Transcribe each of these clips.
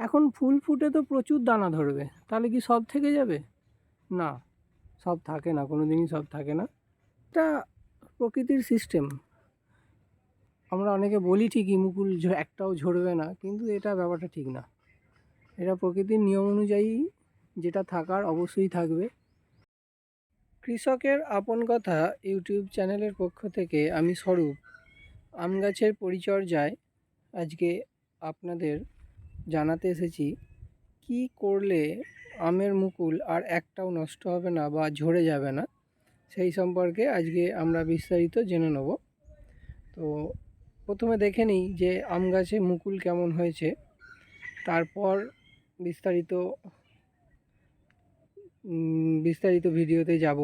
এখন ফুল ফুটে তো প্রচুর দানা ধরবে, তাহলে কি সব থেকে যাবে? না, সব থাকে না, কোনো দিনই সব থাকে না। এটা প্রকৃতির সিস্টেম। আমরা অনেকে বলি ঠিকই মুকুল একটাও ঝরবে না, কিন্তু এটা ব্যাপারটা ঠিক না। এটা প্রকৃতির নিয়ম অনুযায়ী যেটা থাকার অবশ্যই থাকবে। কৃষকের আপন কথা ইউটিউব চ্যানেলের পক্ষ থেকে আমি স্বরূপ আম গাছের পরিচর্যায় আজকে আপনাদের জানাতে এসেছি কি করলে আমের মুকুল আর একটাও নষ্ট হবে না বা ঝরে যাবে না, সেই সম্পর্কে আজকে আমরা বিস্তারিত জেনে নেব। তো প্রথমে দেখে নিই যে আম গাছে মুকুল কেমন হয়েছে, তারপর বিস্তারিত বিস্তারিত ভিডিওতে যাব।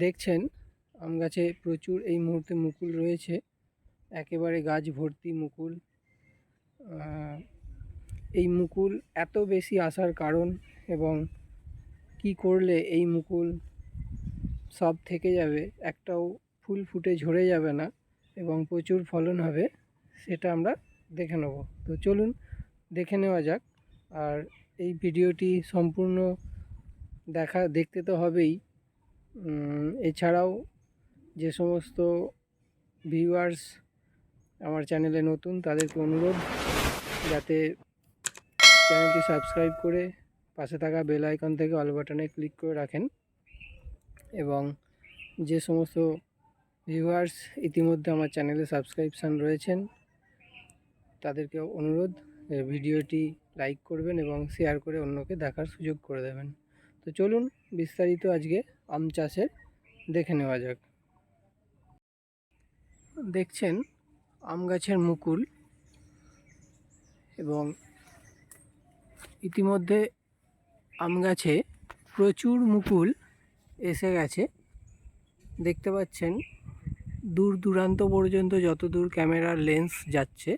দেখছেন আম গাছে প্রচুর এই মুহূর্তে মুকুল রয়েছে, একেবারে গাছ ভর্তি মুকুল। এই মুকুল এত বেশি আসার কারণ এবং কি করলে এই মুকুল সব থেকে যাবে, একটাও ফুল ফুটে ঝরে যাবে না এবং প্রচুর ফলন হবে, সেটা আমরা দেখে নেব। তো চলুন দেখে নেওয়া যাক। আর এই ভিডিওটি সম্পূর্ণ দেখতে তো হবেই। এছাড়াও যে সমস্ত ভিউয়ার্স আমার চ্যানেলে নতুন, তাদেরকে অনুরোধ যাতে চ্যানেলটি সাবস্ক্রাইব করে পাশে থাকা বেল আইকন থেকে অল বাটনে ক্লিক করে রাখেন। এবং যে সমস্ত ভিউয়ার্স ইতিমধ্যে আমার চ্যানেলে সাবস্ক্রিপশান রয়েছেন, তাদেরকে অনুরোধ ভিডিওটি লাইক করবেন এবং শেয়ার করে অন্যকে দেখার সুযোগ করে দেবেন। তো চলুন বিস্তারিত আজকে আম চাষের দেখে নেওয়া যাক। দেখছেন আম গাছের মুকুল, এবং ইতিমধ্যে আম গাছে প্রচুর মুকুল এসে গেছে। দেখতে পাচ্ছেন দূর দূরান্ত পর্যন্ত যতদূর ক্যামেরার লেন্স যাচ্ছে,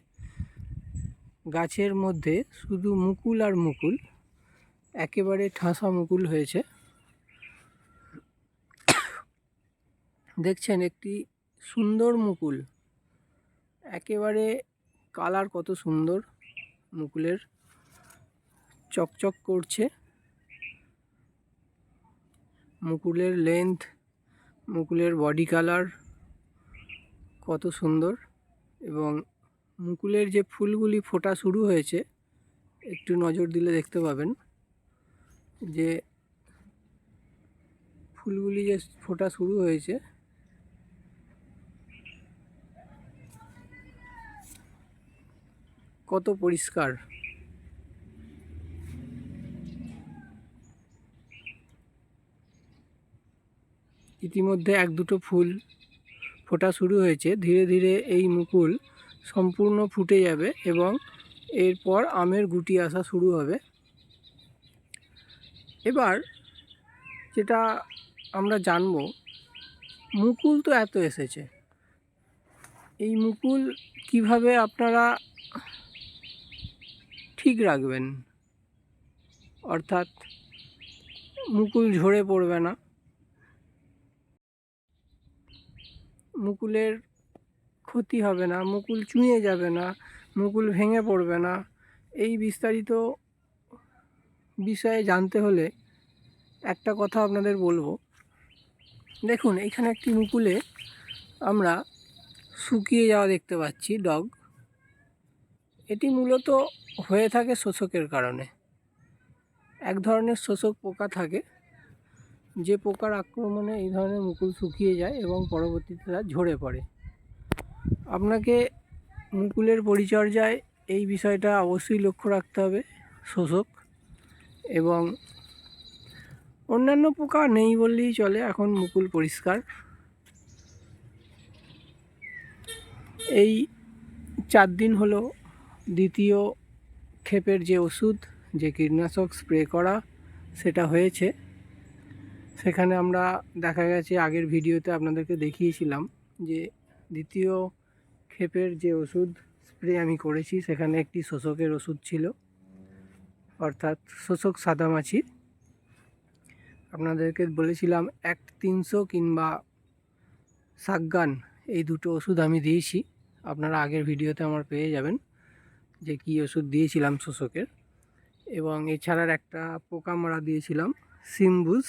গাছের মধ্যে শুধু মুকুল আর মুকুল, একেবারে ঠাসা মুকুল হয়েছে। দেখছেন একটি সুন্দর মুকুল, একেবারে কালার কত সুন্দর, মুকুলের চকচক করছে। মুকুলের লেন্থ, মুকুলের বডি কালার কত সুন্দর, এবং মুকুলের যে ফুলগুলি ফোটা শুরু হয়েছে, একটু নজর দিলে দেখতে পাবেন যে ফুলগুলি যে ফোটা শুরু হয়েছে কত পরিষ্কার। ইতিমধ্যে এক দুটো ফুল ফোটা শুরু হয়েছে, ধীরে ধীরে এই মুকুল সম্পূর্ণ ফুটে যাবে এবং এরপর আমের গুটি আসা শুরু হবে। এবার যেটা আমরা জানব, মুকুল তো এত এসেছে, এই মুকুল কিভাবে আপনারা ঠিক রাখবেন, অর্থাৎ মুকুল ঝরে পড়বে না, মুকুলের ক্ষতি হবে না, মুকুল চুঁয়ে যাবে না, মুকুল ভেঙে পড়বে না, এই বিস্তারিত বিষয়ে জানতে হলে একটা কথা আপনাদের বলবো। দেখুন এখানে একটি মুকুলে আমরা শুকিয়ে যাওয়া দেখতে পাচ্ছি ডগ। এটি মূলত হয়ে থাকে শোষকের কারণে। এক ধরনের শোষক পোকা থাকে, যে পোকার আক্রমণে এই ধরনের মুকুল শুকিয়ে যায় এবং পরবর্তীতে তা ঝরে পড়ে। আপনাকে মুকুলের পরিচর্যায় এই বিষয়টা অবশ্যই লক্ষ্য রাখতে হবে। শোষক এবং অন্যান্য পোকা নেই বললেই চলে, এখন মুকুল পরিষ্কার। এই 4 দিন হলো দ্বিতীয় ক্ষেপের যে ওষুধ, যে কীটনাশক স্প্রে করা, সেটা হয়েছে। সেখানে আমরা দেখা গেছে আগের ভিডিওতে আপনাদেরকে দেখিয়েছিলাম যে দ্বিতীয় ক্ষেপের যে ওষুধ স্প্রে আমি করেছি, সেখানে একটি শোষকের ওষুধ ছিল, অর্থাৎ শোষক সাদামাছি। আপনাদেরকে বলেছিলাম অ্যাক্ট 300 কিংবা সাগগান, এই দুটো ওষুধ আমি দিয়েছি, আপনারা আগের ভিডিওতে আমার পেয়ে যাবেন। যে কী ওষুধ দিয়েছিলাম শোষকের, এবং এছাড়ার একটা পোকা মারা দিয়েছিলাম সিমবুস।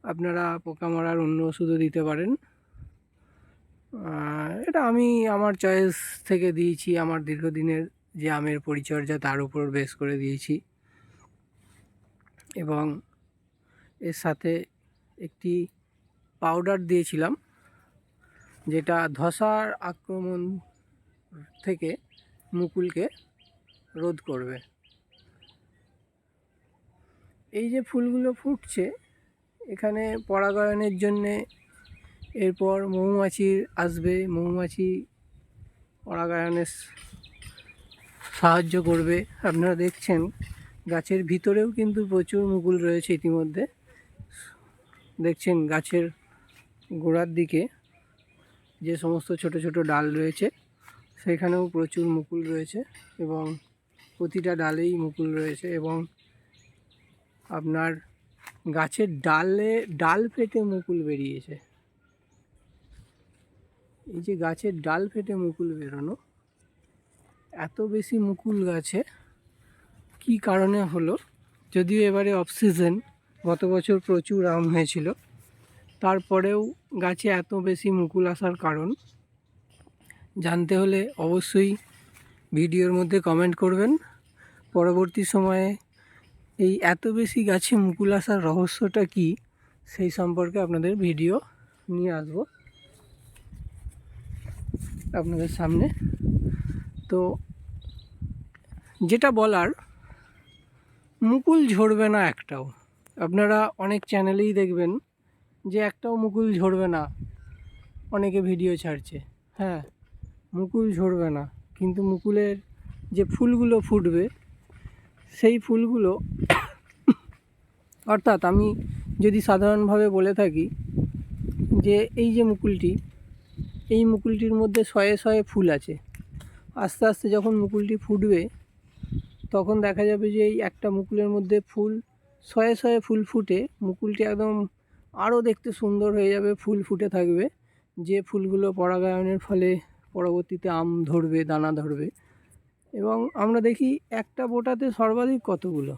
আপনারা পোকা মারার অন্য ওষুধও দিতে পারেন। এটা আমি আমার চয়েস থেকে দিয়েছি, আমার দীর্ঘদিনের যে আমের পরিচর্যা তার উপর বেস করে দিয়েছি। এবং এর সাথে একটি পাউডার দিয়েছিলাম যেটা ধসার আক্রমণ থেকে মুকুলকে রোধ করবে। এই যে ফুলগুলো ফুটছে এখানে পরাগায়নের জন্যে এরপর মৌমাছি আসবে, মৌমাছি পরাগায়নের সাহায্য করবে। আপনারা দেখছেন গাছের ভিতরেও কিন্তু প্রচুর মুকুল রয়েছে। ইতিমধ্যে দেখছেন গাছের গোড়ার দিকে যে সমস্ত ছোট ছোট ডাল রয়েছে সেখানেও প্রচুর মুকুল রয়েছে, এবং প্রতিটা ডালেই মুকুল রয়েছে। এবং আপনার গাছের ডাল ফেটে মুকুল বেরিয়েছে। এই যে গাছের ডাল ফেটে মুকুল বেরোনো, এত বেশি মুকুল গাছে কি কারণে হলো? যদিও এবারে অফ সিজন, গত বছর প্রচুর আম হয়েছিল, তারপরেও গাছে এত বেশি মুকুল আসার কারণ জানতে হলে অবশ্যই ভিডিওর মধ্যে কমেন্ট করবেন। পরবর্তী সময়ে এই এত বেশি গাছে মুকুল আসার রহস্যটা কি সেই সম্পর্কে আপনাদের ভিডিও নিয়ে আসব আপনাদের সামনে। তো যেটা বলার, মুকুল ঝরবে না একটাও। আপনারা অনেক চ্যানেলেই দেখবেন যে একটাও মুকুল ঝরবে না, অনেকে ভিডিও ছাড়ছে। হ্যাঁ, মুকুল ঝরবে না, কিন্তু মুকুলের যে ফুলগুলো ফুটবে সেই ফুলগুলো, অর্থাৎ আমি যদি সাধারণভাবে বলে থাকি যে এই যে মুকুলটি, এই মুকুলটির মধ্যে শয়ে শয়ে ফুল আছে। আস্তে আস্তে যখন মুকুলটি ফুটবে তখন দেখা যাবে যে এই একটা মুকুলের মধ্যে ফুল শয়ে শয়ে ফুল ফুটে মুকুলটি একদম আরও দেখতে সুন্দর হয়ে যাবে, ফুল ফুটে থাকবে, যে ফুলগুলো পরাগায়নের ফলে পরবর্তীতে আম ধরবে, দানা ধরবে। এবং আমরা দেখি একটা বোটাতে সর্বাধিক কতগুলো,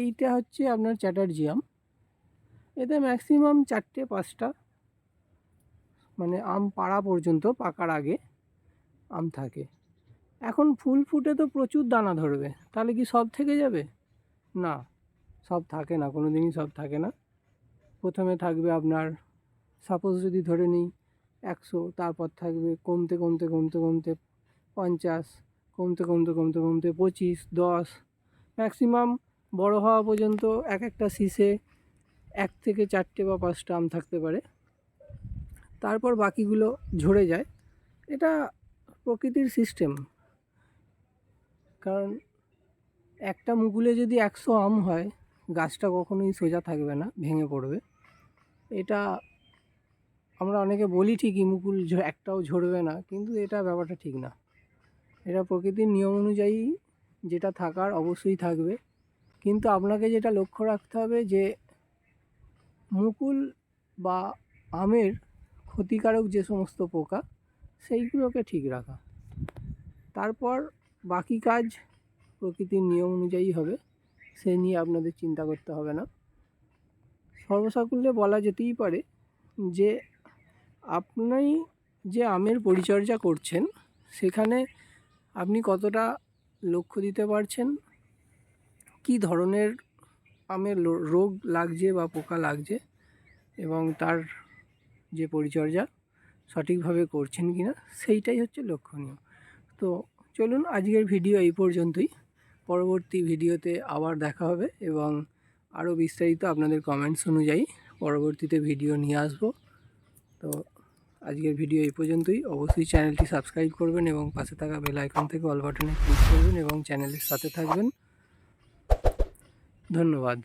এইটা হচ্ছে আপনার চ্যাটার্জি আম। এতে ম্যাক্সিমাম 4-5টা, মানে আম পাড়া পর্যন্ত, পাকার আগে আম থাকে। এখন ফুল ফুটে তো প্রচুর দানা ধরবে, তাহলে কি সব থেকে যাবে? না, সব থাকে না, কোনো দিনই সব থাকে না। প্রথমে থাকবে আপনার, সাপোজ যদি ধরে নিই 100, তারপর থাকবে কমতে কমতে কমতে কমতে 50, কমতে কমতে কমতে কমতে 25, 10, ম্যাক্সিমাম বড় হওয়া পর্যন্ত এক একটা শীষে 1 থেকে 4টে বা 5টা আম থাকতে পারে। তারপর বাকিগুলো ঝরে যায়। এটা প্রকৃতির সিস্টেম। কারণ একটা মুকুলে যদি 100 আম হয়, গাছটা কখনোই সোজা থাকবে না, ভেঙে পড়বে। এটা আমরা অনেকে বলি ঠিকই মুকুল একটাও ঝরবে না, কিন্তু এটা ব্যাপারটা ঠিক না। এটা প্রকৃতির নিয়ম অনুযায়ী যেটা থাকার অবশ্যই থাকবে। কিন্তু আপনাকে যেটা লক্ষ্য রাখতে হবে যে মুকুল বা আমের ক্ষতিকারক যে সমস্ত পোকা সেইগুলোকে ঠিক রাখা। তারপর বাকি কাজ প্রকৃতির নিয়ম অনুযায়ী হবে, সে নিয়ে আপনাদের চিন্তা করতে হবে না। সর্বসাকুল্যে বলা যেতেই পারে যে আপনি যে আমের পরিচর্যা করছেন সেখানে আপনি কতটা লক্ষ্য দিতে পারছেন, কি ধরনের আমের রোগ লাগছে বা পোকা লাগছে, এবং তার যে পরিচর্যা সঠিকভাবে করছেন কি না, সেইটাই হচ্ছে লক্ষণীয়। তো চলুন, আজকের ভিডিও এই পর্যন্তই। পরবর্তী ভিডিওতে আবার দেখা হবে, এবং আরও বিস্তারিত আপনাদের কমেন্টস অনুযায়ী পরবর্তীতে ভিডিও নিয়ে আসবো। তো আজকের ভিডিও এই পর্যন্তই। অবশ্যই চ্যানেলটি সাবস্ক্রাইব করবেন এবং পাশে থাকা বেল আইকন থেকে অল বাটনে ক্লিক করবেন এবং চ্যানেলের সাথে থাকবেন। ধন্যবাদ।